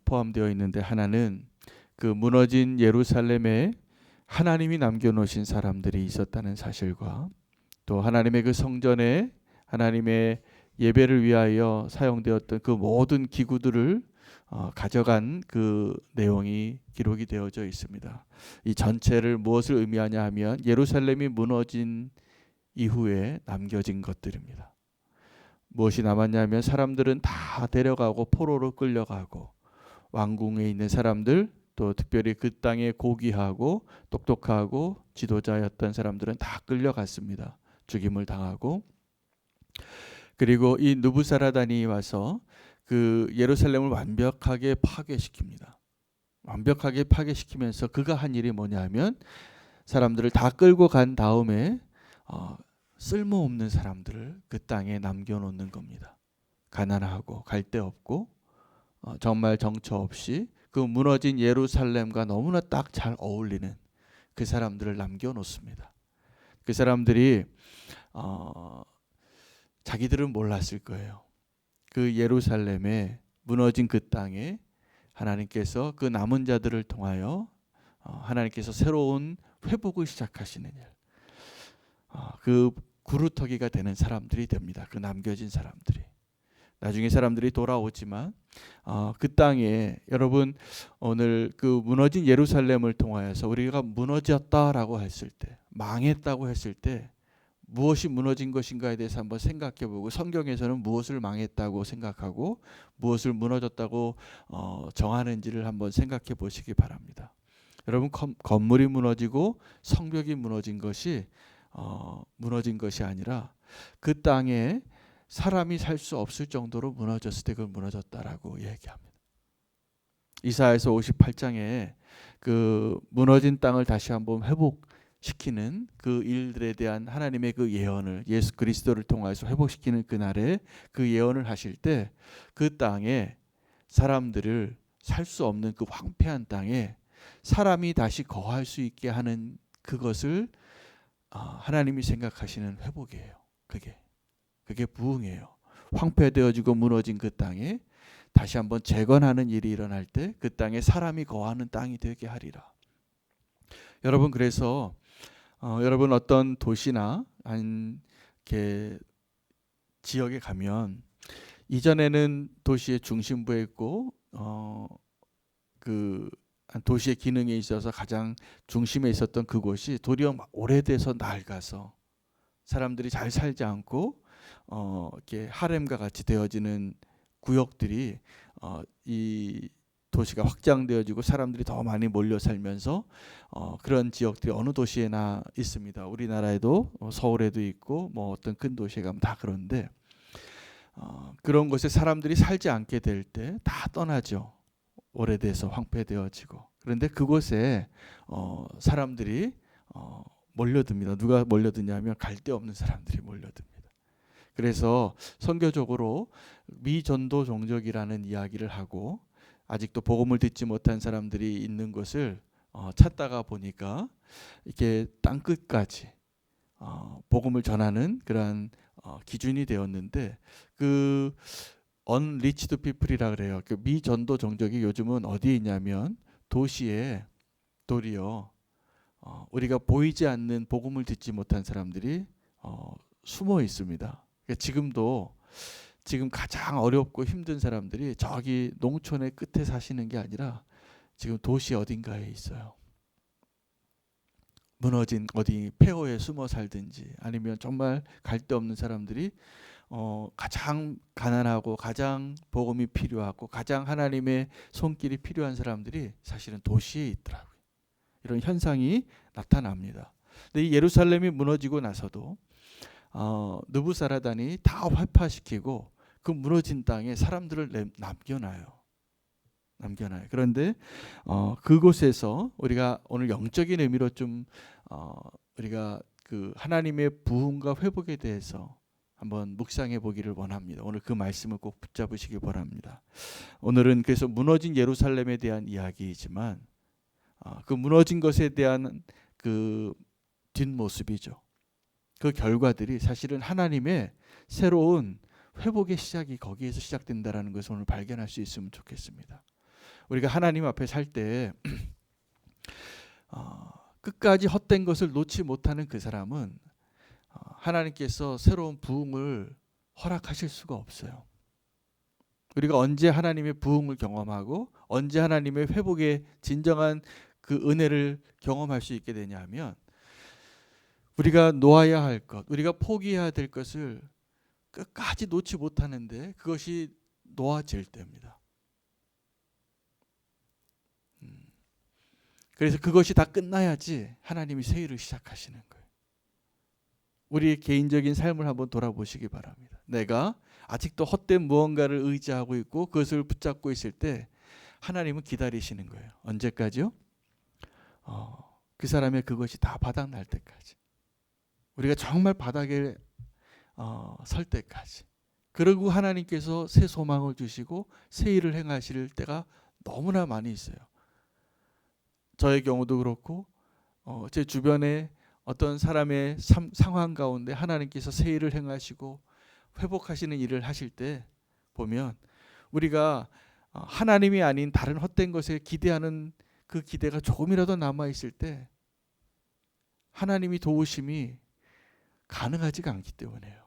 포함되어 있는데, 하나는 그 무너진 예루살렘에 하나님이 남겨놓으신 사람들이 있었다는 사실과, 또 하나님의 그 성전에 하나님의 예배를 위하여 사용되었던 그 모든 기구들을 가져간 그 내용이 기록이 되어져 있습니다. 이 전체를 무엇을 의미하냐 하면 예루살렘이 무너진 이후에 남겨진 것들입니다. 무엇이 남았냐면 사람들은 다 데려가고 포로로 끌려가고, 왕궁에 있는 사람들, 또 특별히 그 땅에 고귀하고 똑똑하고 지도자였던 사람들은 다 끌려갔습니다. 죽임을 당하고. 그리고 이 느부사라단이 와서 그 예루살렘을 완벽하게 파괴시킵니다. 완벽하게 파괴시키면서 그가 한 일이 뭐냐면 사람들을 다 끌고 간 다음에 쓸모없는 사람들을 그 땅에 남겨놓는 겁니다. 가난하고 갈데없고 정말 정처 없이 그 무너진 예루살렘과 너무나 딱 잘 어울리는 그 사람들을 남겨놓습니다. 그 사람들이 자기들은 몰랐을 거예요. 그 예루살렘에 무너진 그 땅에 하나님께서 그 남은 자들을 통하여 하나님께서 새로운 회복을 시작하시는 일, 그 구루터기가 되는 사람들이 됩니다. 그 남겨진 사람들이. 나중에 사람들이 돌아오지만 그 땅에, 여러분 오늘 그 무너진 예루살렘을 통하여서 우리가 무너졌다라고 했을 때, 망했다고 했을 때 무엇이 무너진 것인가에 대해서 한번 생각해보고, 성경에서는 무엇을 망했다고 생각하고 무엇을 무너졌다고 정하는지를 한번 생각해 보시기 바랍니다. 여러분, 건물이 무너지고 성벽이 무너진 것이 아니라 그 땅에 사람이 살 수 없을 정도로 무너졌을 때 그걸 무너졌다라고 얘기합니다. 이사야서 58장에 그 무너진 땅을 다시 한번 회복시키는 그 일들에 대한 하나님의 그 예언을, 예수 그리스도를 통해서 회복시키는 그날에 그 예언을 하실 때, 그 땅에 사람들을 살 수 없는 그 황폐한 땅에 사람이 다시 거할 수 있게 하는 그것을 하나님이 생각하시는 회복이에요. 그게 부흥이에요. 황폐되어지고 무너진 그 땅에 다시 한번 재건하는 일이 일어날 때 그 땅에 사람이 거하는 땅이 되게 하리라. 여러분, 그래서 여러분 어떤 도시나 한 이렇게 지역에 가면, 이전에는 도시의 중심부에 있고 그 도시의 기능에 있어서 가장 중심에 있었던 그곳이 도리어 오래돼서 낡아서 사람들이 잘 살지 않고 이렇게 하렘과 같이 되어지는 구역들이 이 도시가 확장되어지고 사람들이 더 많이 몰려 살면서 그런 지역들이 어느 도시에나 있습니다. 우리나라에도 서울에도 있고 뭐 어떤 큰 도시에 가면 다 그런데, 그런 곳에 사람들이 살지 않게 될 때 다 떠나죠. 오래돼서 황폐되어지고. 그런데 그곳에 사람들이 몰려듭니다. 누가 몰려드냐면 갈데없는 사람들이 몰려듭니다. 그래서 선교적으로 미전도 종족이라는 이야기를 하고, 아직도 복음을 듣지 못한 사람들이 있는 곳을 찾다가 보니까 이렇게 땅 끝까지 복음을 전하는 그러한 기준이 되었는데, 그 unreached people이라 그래요. 그 미전도 종족이 요즘은 어디에 있냐면 도시에 도리어 우리가 보이지 않는 복음을 듣지 못한 사람들이 숨어 있습니다. 그러니까 지금 가장 어렵고 힘든 사람들이 저기 농촌의 끝에 사시는 게 아니라 지금 도시 어딘가에 있어요. 무너진 어디 폐허에 숨어 살든지, 아니면 정말 갈데없는 사람들이 가장 가난하고 가장 복음이 필요하고 가장 하나님의 손길이 필요한 사람들이 사실은 도시에 있더라고요. 이런 현상이 나타납니다. 근데 이 예루살렘이 무너지고 나서도 느부사라단이 다 회파시키고 그 무너진 땅에 사람들을 남겨놔요. 그런데 그곳에서 우리가 오늘 영적인 의미로 좀 우리가 그 하나님의 부흥과 회복에 대해서 한번 묵상해 보기를 원합니다. 오늘 그 말씀을 꼭 붙잡으시기 바랍니다. 오늘은 그래서 무너진 예루살렘에 대한 이야기이지만 그 무너진 것에 대한 그 뒷모습이죠. 그 결과들이 사실은 하나님의 새로운 회복의 시작이 거기에서 시작된다라는 것을 오늘 발견할 수 있으면 좋겠습니다. 우리가 하나님 앞에 살 때 끝까지 헛된 것을 놓지 못하는 그 사람은 하나님께서 새로운 부흥을 허락하실 수가 없어요. 우리가 언제 하나님의 부흥을 경험하고 언제 하나님의 회복의 진정한 그 은혜를 경험할 수 있게 되냐 하면 우리가 놓아야 할 것, 우리가 포기해야 될 것을 끝까지 놓지 못하는데 그것이 놓아질 때입니다. 그래서 그것이 다 끝나야지 하나님이 새 일을 시작하시는 거예요. 우리의 개인적인 삶을 한번 돌아보시기 바랍니다. 내가 아직도 헛된 무언가를 의지하고 있고 그것을 붙잡고 있을 때 하나님은 기다리시는 거예요. 언제까지요? 그 사람의 그것이 다 바닥날 때까지. 우리가 정말 바닥에 설 때까지. 그리고 하나님께서 새 소망을 주시고 새 일을 행하실 때가 너무나 많이 있어요. 저의 경우도 그렇고 제 주변에 어떤 사람의 상황 가운데 하나님께서 새 일을 행하시고 회복하시는 일을 하실 때 보면 우리가 하나님이 아닌 다른 헛된 것에 기대하는 그 기대가 조금이라도 남아있을 때 하나님이 도우심이 가능하지가 않기 때문에요.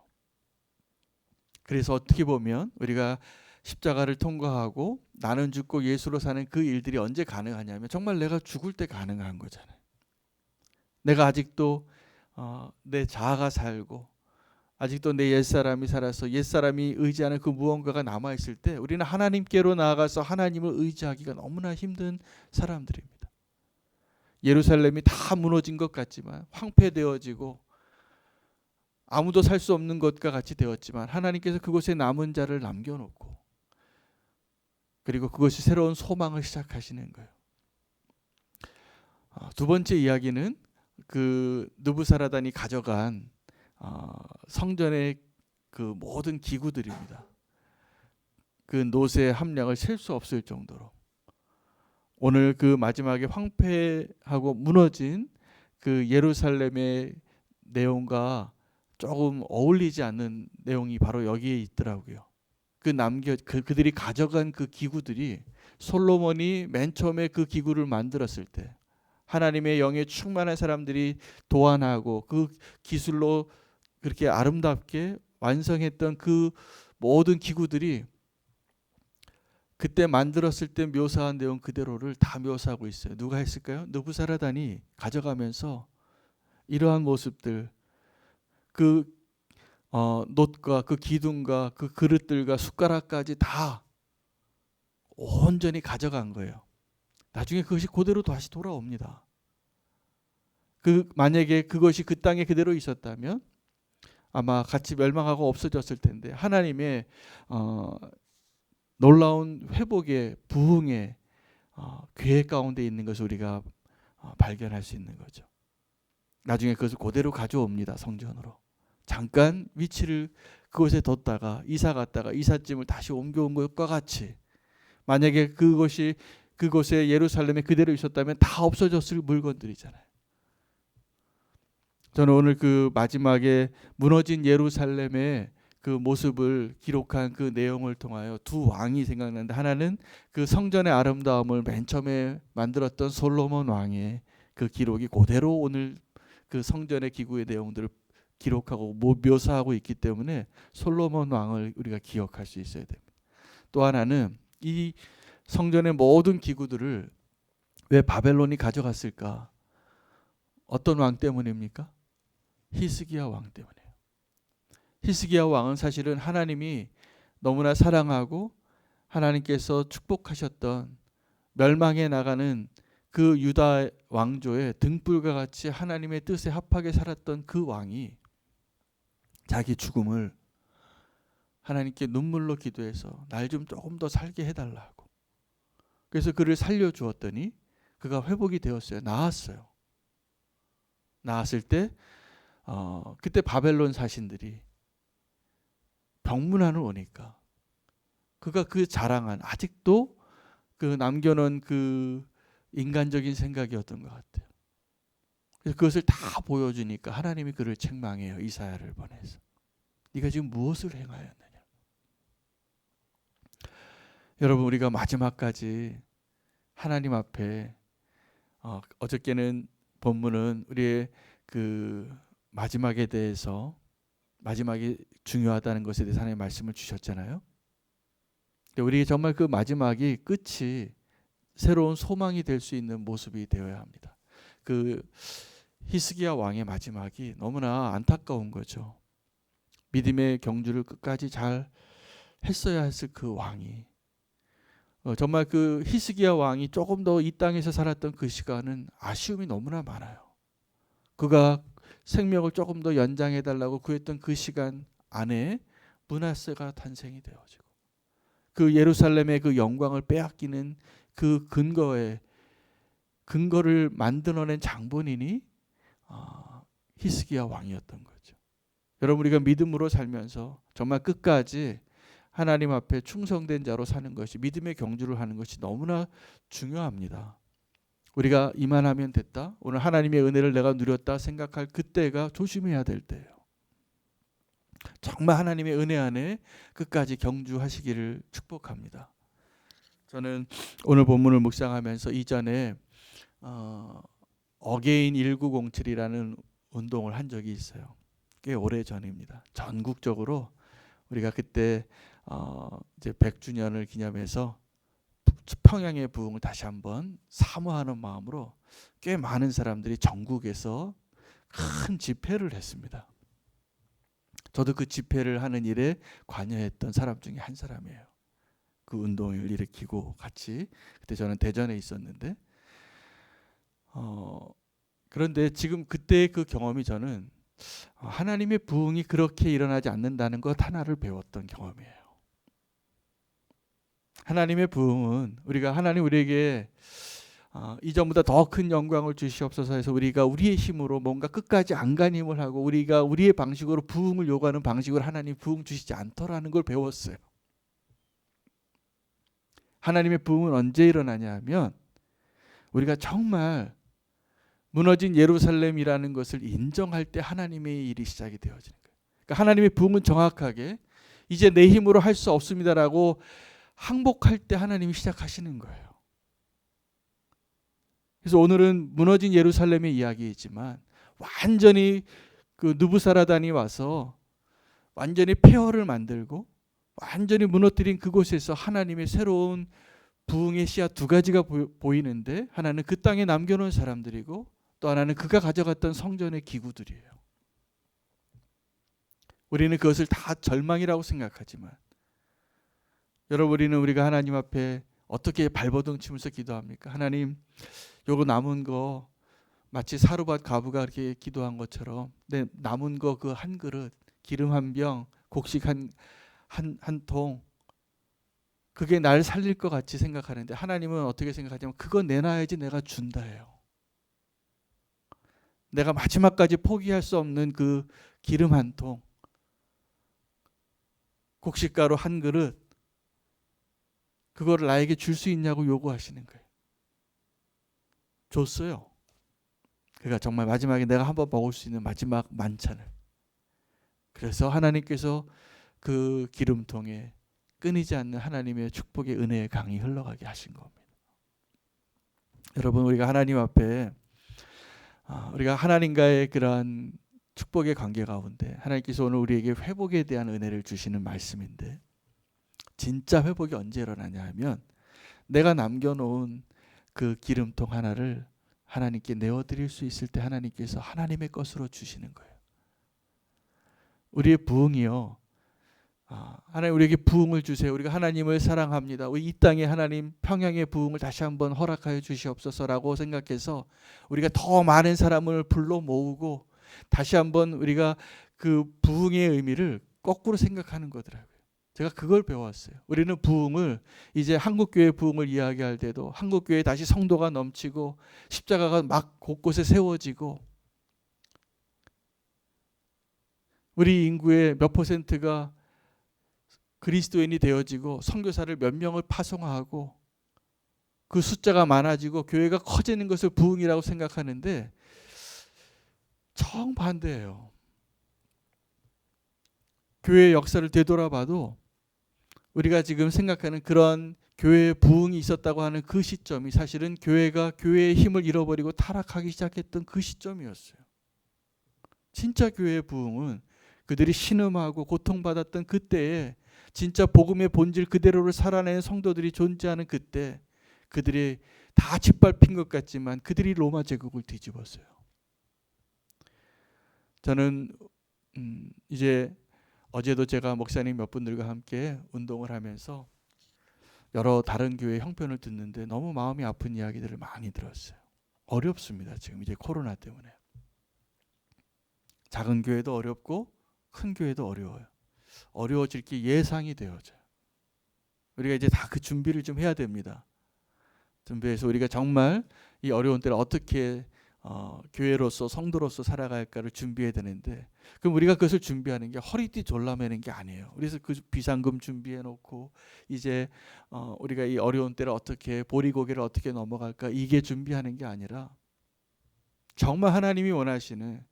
그래서 어떻게 보면 우리가 십자가를 통과하고 나는 죽고 예수로 사는 그 일들이 언제 가능하냐면 정말 내가 죽을 때 가능한 거잖아요. 내가 아직도 내 자아가 살고 아직도 내 옛사람이 살아서 옛사람이 의지하는 그 무언가가 남아있을 때 우리는 하나님께로 나아가서 하나님을 의지하기가 너무나 힘든 사람들입니다. 예루살렘이 다 무너진 것 같지만 황폐되어지고 아무도 살 수 없는 것과 같이 되었지만 하나님께서 그곳에 남은 자를 남겨놓고 그리고 그것이 새로운 소망을 시작하시는 거예요. 두 번째 이야기는 그 느부사라단이 가져간 성전의 그 모든 기구들입니다. 그 노새의 함량을 셀 수 없을 정도로 오늘 그 마지막에 황폐하고 무너진 그 예루살렘의 내용과 조금 어울리지 않는 내용이 바로 여기에 있더라고요. 그들이 가져간 그 기구들이 솔로몬이 맨 처음에 그 기구를 만들었을 때 하나님의 영에 충만한 사람들이 도안하고 그 기술로 그렇게 아름답게 완성했던 그 모든 기구들이 그때 만들었을 때 묘사한 내용 그대로를 다 묘사하고 있어요. 누가 했을까요? 느부사라단이 가져가면서 이러한 모습들 그 놋과 그 기둥과 그 그릇들과 숟가락까지 다 온전히 가져간 거예요. 나중에 그것이 그대로 다시 돌아옵니다. 만약에 그것이 그 땅에 그대로 있었다면 아마 같이 멸망하고 없어졌을 텐데 하나님의 놀라운 회복의 부흥의 계획 가운데 있는 것을 우리가 발견할 수 있는 거죠. 나중에 그것을 그대로 가져옵니다. 성전으로. 잠깐 위치를 그곳에 뒀다가 이사 갔다가 이삿짐을 다시 옮겨온 것과 같이 만약에 그곳에 예루살렘에 그대로 있었다면 다 없어졌을 물건들이잖아요. 저는 오늘 그 마지막에 무너진 예루살렘의 그 모습을 기록한 그 내용을 통하여 두 왕이 생각나는데 하나는 그 성전의 아름다움을 맨 처음에 만들었던 솔로몬 왕의 그 기록이 그대로 오늘 그 성전의 기구의 내용들을 기록하고 묘사하고 있기 때문에 솔로몬 왕을 우리가 기억할 수 있어야 됩니다. 또 하나는 이 성전의 모든 기구들을 왜 바벨론이 가져갔을까? 어떤 왕 때문입니까? 히스기야 왕 때문이에요. 히스기야 왕은 사실은 하나님이 너무나 사랑하고 하나님께서 축복하셨던 멸망해 나가는 그 유다 왕조의 등불과 같이 하나님의 뜻에 합하게 살았던 그 왕이 자기 죽음을 하나님께 눈물로 기도해서 날 좀 조금 더 살게 해달라고. 그래서 그를 살려주었더니 그가 회복이 되었어요. 나았어요. 나았을 때 그때 바벨론 사신들이 병문안을 오니까 그가 그 자랑한 아직도 그 남겨놓은 그 인간적인 생각이었던 것 같아요. 그래서 그것을 다 보여주니까 하나님이 그를 책망해요. 이사야를 보내서. 네가 지금 무엇을 행하였느냐. 여러분, 우리가 마지막까지 하나님 앞에 어저께는 본문은 우리의 그 마지막에 대해서, 마지막이 중요하다는 것에 대해서 하나님 말씀을 주셨잖아요. 우리 정말 그 마지막이 끝이 새로운 소망이 될 수 있는 모습이 되어야 합니다. 그 히스기야 왕의 마지막이 너무나 안타까운 거죠. 믿음의 경주를 끝까지 잘 했어야 했을 그 왕이, 정말 그 히스기야 왕이 조금 더 이 땅에서 살았던 그 시간은 아쉬움이 너무나 많아요. 그가 생명을 조금 더 연장해 달라고 구했던 그 시간 안에 므낫세가 탄생이 되어지고, 그 예루살렘의 그 영광을 빼앗기는 그 근거를 만들어낸 장본인이 히스기야 왕이었던 거죠. 여러분, 우리가 믿음으로 살면서 정말 끝까지 하나님 앞에 충성된 자로 사는 것이, 믿음의 경주를 하는 것이 너무나 중요합니다. 우리가 이만하면 됐다, 오늘 하나님의 은혜를 내가 누렸다 생각할 그때가 조심해야 될 때예요. 정말 하나님의 은혜 안에 끝까지 경주하시기를 축복합니다. 저는 오늘 본문을 묵상하면서 이전에 어게인 1907이라는 운동을 한 적이 있어요. 꽤 오래 전입니다. 전국적으로 우리가 그때 이제 100주년을 기념해서 평양의 부흥을 다시 한번 사모하는 마음으로 꽤 많은 사람들이 전국에서 큰 집회를 했습니다. 저도 그 집회를 하는 일에 관여했던 사람 중에 한 사람이에요. 그 운동을 일으키고 같이, 그때 저는 대전에 있었는데, 그런데 지금 그때의 그 경험이 저는 하나님의 부흥이 그렇게 일어나지 않는다는 것 하나를 배웠던 경험이에요. 하나님의 부흥은 하나님 우리에게 이전보다 더 큰 영광을 주시옵소서 해서 우리가 우리의 힘으로 뭔가 끝까지 안간힘을 하고 우리가 우리의 방식으로 부흥을 요구하는 방식으로 하나님 부흥 주시지 않더라는 걸 배웠어요. 하나님의 부흥은 언제 일어나냐 하면 우리가 정말 무너진 예루살렘이라는 것을 인정할 때 하나님의 일이 시작이 되어지는 거예요. 그러니까 하나님의 부흥은 정확하게 이제 내 힘으로 할 수 없습니다라고 항복할 때 하나님이 시작하시는 거예요. 그래서 오늘은 무너진 예루살렘의 이야기이지만 완전히 그 느부사라단이 와서 완전히 폐허를 만들고 완전히 무너뜨린 그곳에서 하나님의 새로운 부흥의 씨앗 두 가지가 보이는데, 하나는 그 땅에 남겨놓은 사람들이고 또 하나는 그가 가져갔던 성전의 기구들이에요. 우리는 그것을 다 절망이라고 생각하지만, 여러분, 우리가 하나님 앞에 어떻게 발버둥 치면서 기도합니까? 하나님, 요거 남은 거 마치 사르밧 과부가 이렇게 기도한 것처럼 내 남은 거 그 한 그릇, 기름 한 병, 곡식 한 통, 그게 날 살릴 것 같이 생각하는데 하나님은 어떻게 생각하냐면 그거 내놔야지 내가 준다예요. 내가 마지막까지 포기할 수 없는 그 기름 한 통, 곡식가루 한 그릇, 그거를 나에게 줄 수 있냐고 요구하시는 거예요. 줬어요. 그러니까 정말 마지막에 내가 한번 먹을 수 있는 마지막 만찬을. 그래서 하나님께서 그 기름통에 끊이지 않는 하나님의 축복의 은혜의 강이 흘러가게 하신 겁니다. 여러분, 우리가 하나님 앞에 우리가 하나님과의 그러한 축복의 관계 가운데 하나님께서 오늘 우리에게 회복에 대한 은혜를 주시는 말씀인데, 진짜 회복이 언제 일어나냐 하면 내가 남겨놓은 그 기름통 하나를 하나님께 내어드릴 수 있을 때 하나님께서 하나님의 것으로 주시는 거예요. 우리의 부흥이요, 하나님 우리에게 부흥을 주세요. 우리가 하나님을 사랑합니다. 우리 이 땅에 하나님 평양의 부흥을 다시 한번 허락하여 주시옵소서라고 생각해서 우리가 더 많은 사람을 불러 모으고 다시 한번 우리가 그 부흥의 의미를 거꾸로 생각하는 거더라고요. 제가 그걸 배웠어요. 우리는 부흥을, 이제 한국교회 부흥을 이야기할 때도 한국교회에 다시 성도가 넘치고 십자가가 막 곳곳에 세워지고 우리 인구의 몇 퍼센트가 그리스도인이 되어지고 선교사를 몇 명을 파송하고 그 숫자가 많아지고 교회가 커지는 것을 부흥이라고 생각하는데 정반대예요. 교회의 역사를 되돌아봐도 우리가 지금 생각하는 그런 교회에 부흥이 있었다고 하는 그 시점이 사실은 교회가 교회의 힘을 잃어버리고 타락하기 시작했던 그 시점이었어요. 진짜 교회의 부흥은 그들이 신음하고 고통받았던 그때에 진짜 복음의 본질 그대로를 살아내는 성도들이 존재하는 그때, 그들이 다 짓밟힌 것 같지만 그들이 로마 제국을 뒤집었어요. 저는 이제 어제도 제가 목사님 몇 분들과 함께 운동을 하면서 여러 다른 교회 형편을 듣는데 너무 마음이 아픈 이야기들을 많이 들었어요. 어렵습니다. 지금 이제 코로나 때문에. 작은 교회도 어렵고 큰 교회도 어려워요. 어려워질 게 예상이 되어져요. 우리가 이제 다 그 준비를 좀 해야 됩니다. 준비해서 우리가 정말 이 어려운 때를 어떻게 교회로서 성도로서 살아갈까를 준비해야 되는데, 그럼 우리가 그것을 준비하는 게 허리띠 졸라매는 게 아니에요. 그래서 그 비상금 준비해 놓고 이제 우리가 이 어려운 때를 어떻게, 보리고개를 어떻게 넘어갈까, 이게 준비하는 게 아니라 정말 하나님이 원하시는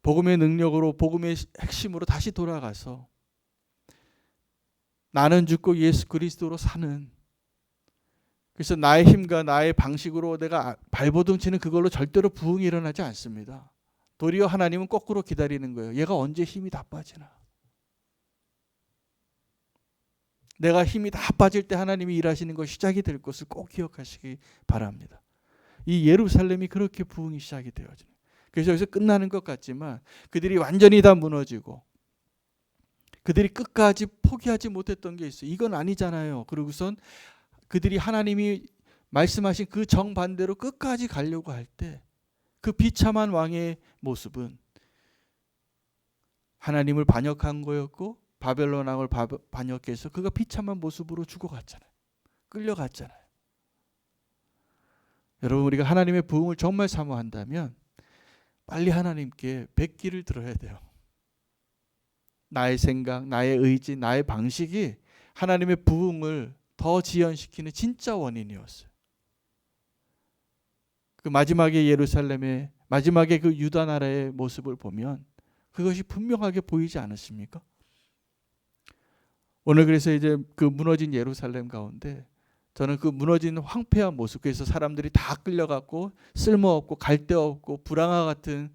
복음의 능력으로, 복음의 핵심으로 다시 돌아가서 나는 죽고 예수 그리스도로 사는, 그래서 나의 힘과 나의 방식으로 내가 발버둥 치는 그걸로 절대로 부흥이 일어나지 않습니다. 도리어 하나님은 거꾸로 기다리는 거예요. 얘가 언제 힘이 다 빠지나. 내가 힘이 다 빠질 때 하나님이 일하시는 것이 시작이 될 것을 꼭 기억하시기 바랍니다. 이 예루살렘이 그렇게 부흥이 시작이 되어지는. 그래서 여기서 끝나는 것 같지만 그들이 완전히 다 무너지고 그들이 끝까지 포기하지 못했던 게 있어요. 이건 아니잖아요. 그러고선 그들이 하나님이 말씀하신 그 정반대로 끝까지 가려고 할 때 그 비참한 왕의 모습은 하나님을 반역한 거였고, 바벨론 왕을 반역해서 그가 비참한 모습으로 죽어갔잖아요. 끌려갔잖아요. 여러분, 우리가 하나님의 부흥을 정말 사모한다면 빨리 하나님께 뵙기를 들어야 돼요. 나의 생각, 나의 의지, 나의 방식이 하나님의 부흥을 더 지연시키는 진짜 원인이었어요. 그 마지막에 예루살렘의, 마지막에 그 유다 나라의 모습을 보면 그것이 분명하게 보이지 않으십니까? 오늘 그래서 이제 그 무너진 예루살렘 가운데 저는 그 무너진 황폐한 모습, 그래서 사람들이 다 끌려갔고 쓸모없고 갈데없고 불황화 같은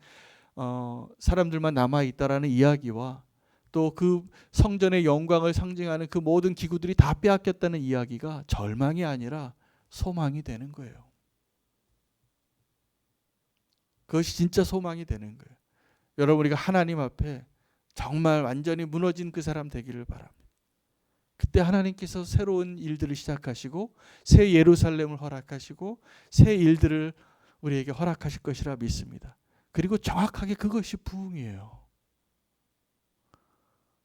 사람들만 남아있다라는 이야기와 또 그 성전의 영광을 상징하는 그 모든 기구들이 다 빼앗겼다는 이야기가 절망이 아니라 소망이 되는 거예요. 그것이 진짜 소망이 되는 거예요. 여러분, 우리가 하나님 앞에 정말 완전히 무너진 그 사람 되기를 바랍니다. 그때 하나님께서 새로운 일들을 시작하시고 새 예루살렘을 허락하시고 새 일들을 우리에게 허락하실 것이라 믿습니다. 그리고 정확하게 그것이 부흥이에요.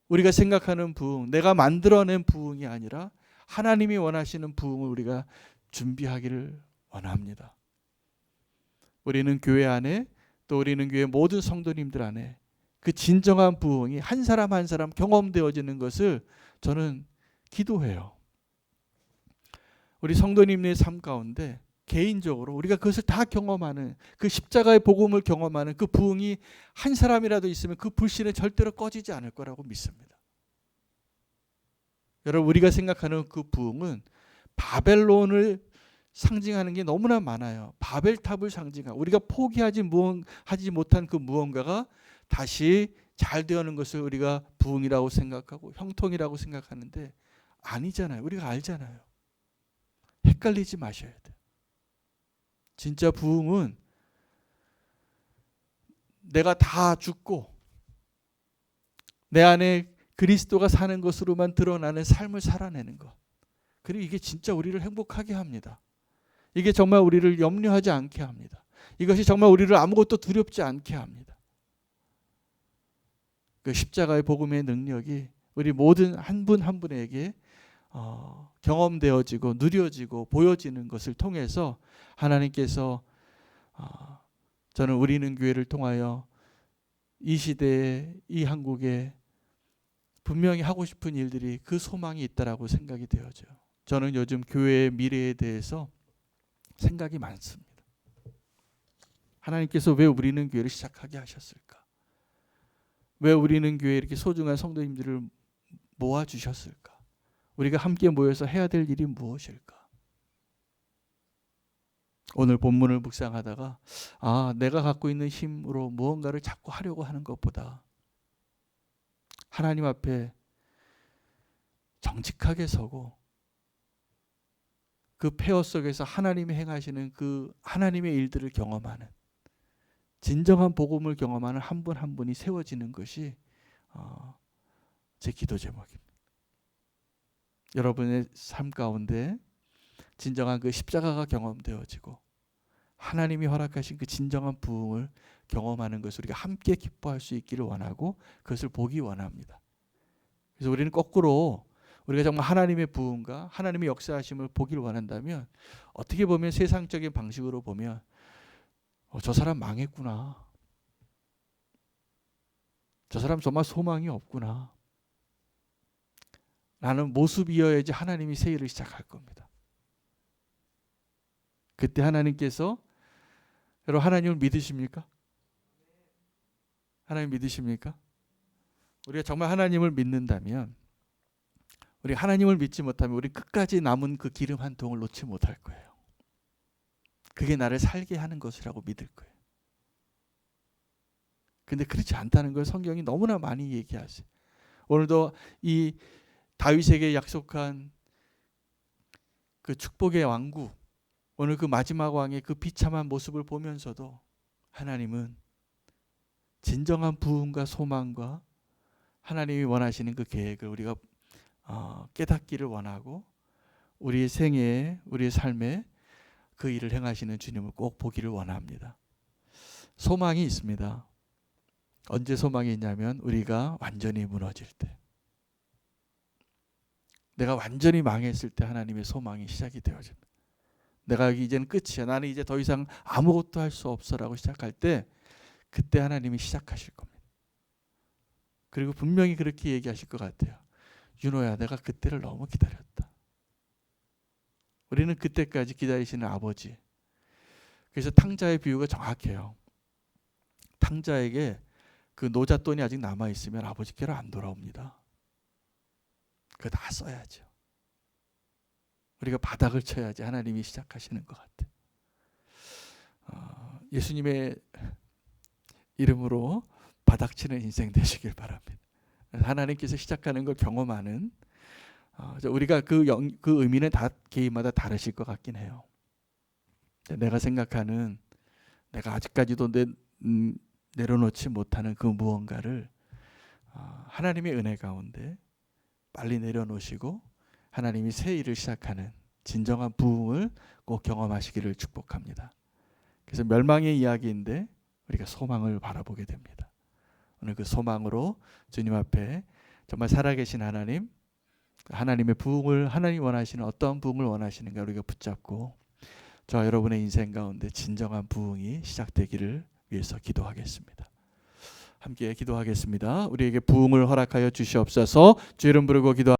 우리가 생각하는 부흥, 내가 만들어낸 부흥이 아니라 하나님이 원하시는 부흥을 우리가 준비하기를 원합니다. 우리는 교회 안에, 또 우리는 교회 모든 성도님들 안에 그 진정한 부흥이 한 사람 한 사람 경험되어지는 것을 저는 기도해요. 우리 성도님의 삶 가운데 개인적으로 우리가 그것을 다 경험하는, 그 십자가의 복음을 경험하는 그 부흥이 한 사람이라도 있으면 그 불씨는 절대로 꺼지지 않을 거라고 믿습니다. 여러분, 우리가 생각하는 그 부흥은 바벨론을 상징하는 게 너무나 많아요. 바벨탑을 상징하고 우리가 포기하지 못한 그 무언가가 다시 잘 되어는 것을 우리가 부흥이라고 생각하고 형통이라고 생각하는데 아니잖아요. 우리가 알잖아요. 헷갈리지 마셔야 돼요. 진짜 부흥은 내가 다 죽고 내 안에 그리스도가 사는 것으로만 드러나는 삶을 살아내는 것. 그리고 이게 진짜 우리를 행복하게 합니다. 이게 정말 우리를 염려하지 않게 합니다. 이것이 정말 우리를 아무것도 두렵지 않게 합니다. 그 십자가의 복음의 능력이 우리 모든 한 분 한 분에게 경험되어지고 누려지고 보여지는 것을 통해서 하나님께서 저는 우리는 교회를 통하여 이 시대에, 이 한국에 분명히 하고 싶은 일들이, 그 소망이 있다라고 생각이 되어져요. 저는 요즘 교회의 미래에 대해서 생각이 많습니다. 하나님께서 왜 우리는 교회를 시작하게 하셨을까? 왜 우리는 교회에 이렇게 소중한 성도님들을 모아주셨을까? 우리가 함께 모여서 해야 될 일이 무엇일까? 오늘 본문을 묵상하다가 내가 갖고 있는 힘으로 무언가를 자꾸 하려고 하는 것보다 하나님 앞에 정직하게 서고 그 폐허 속에서 하나님이 행하시는 그 하나님의 일들을 경험하는, 진정한 복음을 경험하는 한 분 한 분이 세워지는 것이 제 기도 제목입니다. 여러분의 삶 가운데 진정한 그 십자가가 경험되어지고 하나님이 허락하신 그 진정한 부흥을 경험하는 것을 우리가 함께 기뻐할 수 있기를 원하고 그것을 보기 원합니다. 그래서 우리는 거꾸로 우리가 정말 하나님의 부흥과 하나님의 역사하심을 보기를 원한다면, 어떻게 보면 세상적인 방식으로 보면 저 사람 망했구나, 저 사람 정말 소망이 없구나 라는 모습이어야지 하나님이 새 일을 시작할 겁니다. 그때 하나님께서, 여러분 하나님을 믿으십니까? 하나님 믿으십니까? 우리가 정말 하나님을 믿는다면, 우리 하나님을 믿지 못하면 우리 끝까지 남은 그 기름 한 통을 놓지 못할 거예요. 그게 나를 살게 하는 것이라고 믿을 거예요. 근데 그렇지 않다는 걸 성경이 너무나 많이 얘기하세요. 오늘도 이 다윗에게 약속한 그 축복의 왕국, 오늘 그 마지막 왕의 그 비참한 모습을 보면서도 하나님은 진정한 부흥과 소망과 하나님이 원하시는 그 계획을 우리가 깨닫기를 원하고, 우리의 생애에, 우리의 삶에 그 일을 행하시는 주님을 꼭 보기를 원합니다. 소망이 있습니다. 언제 소망이 있냐면 우리가 완전히 무너질 때, 내가 완전히 망했을 때 하나님의 소망이 시작이 되어집니다. 내가 이제는 끝이야, 나는 이제 더 이상 아무것도 할 수 없어라고 시작할 때, 그때 하나님이 시작하실 겁니다. 그리고 분명히 그렇게 얘기하실 것 같아요. 윤호야, 내가 그때를 너무 기다렸다. 우리는 그때까지 기다리시는 아버지. 그래서 탕자의 비유가 정확해요. 탕자에게 그 노잣돈이 아직 남아있으면 아버지께로 안 돌아옵니다. 그거 다 써야죠. 우리가 바닥을 쳐야지 하나님이 시작하시는 것 같아요. 예수님의 이름으로 바닥치는 인생 되시길 바랍니다. 하나님께서 시작하는 걸 경험하는, 우리가 그 의미는 다 개인마다 다르실 것 같긴 해요. 내가 생각하는, 내가 아직까지도 내려놓지 못하는 그 무언가를 하나님의 은혜 가운데 빨리 내려놓으시고 하나님이 새 일을 시작하는 진정한 부흥을 꼭 경험하시기를 축복합니다. 그래서 멸망의 이야기인데 우리가 소망을 바라보게 됩니다. 오늘 그 소망으로 주님 앞에 정말 살아계신 하나님, 하나님의 부흥을, 하나님 원하시는 어떤 부흥을 원하시는가 우리가 붙잡고 저와 여러분의 인생 가운데 진정한 부흥이 시작되기를 위해서 기도하겠습니다. 함께 기도하겠습니다. 우리에게 부흥을 허락하여 주시옵소서. 주 이름 부르고 기도합니다.